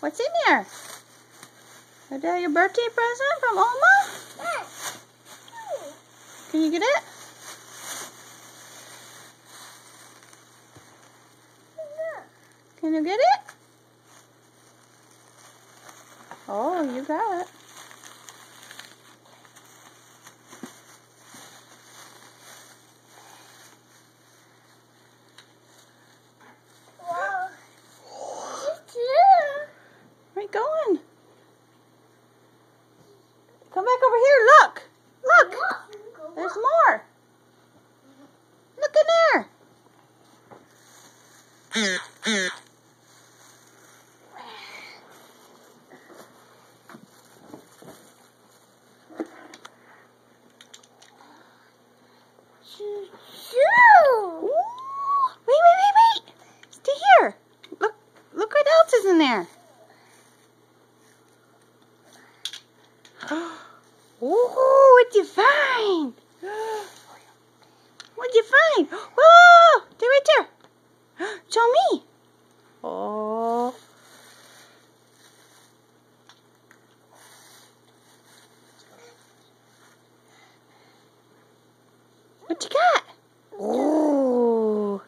What's in there? Is that your birthday present from Oma? Can you get it? Can you get it? Oh, you got it. Where are you going? Come back over here. Look. Look. There's more. Look in there. Ooh. Wait. Stay here. Look what else is in there. Ooh, what'd you find? What'd you find? Whoa! They're right there. Show me. Oh. What you got? Ooh.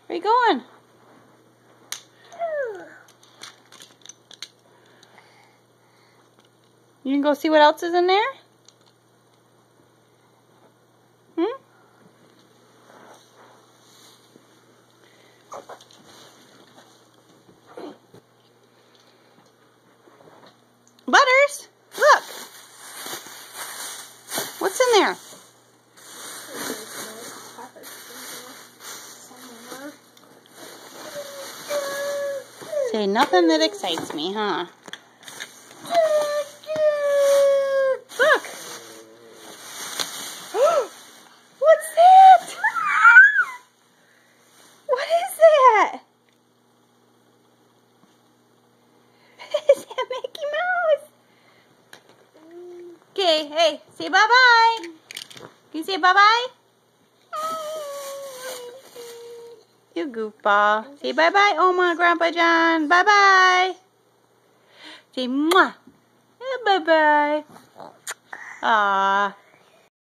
Where you going? You can go see what else is in there? Butters, look. What's in there? Say nothing that excites me, huh? Look. What's that? What is that? Is that Mickey Mouse? Okay, hey, say bye-bye. Can you say bye-bye? You goofball. Say bye-bye, Oma, Grandpa John. Bye-bye. Say mwah. Bye-bye. Aww.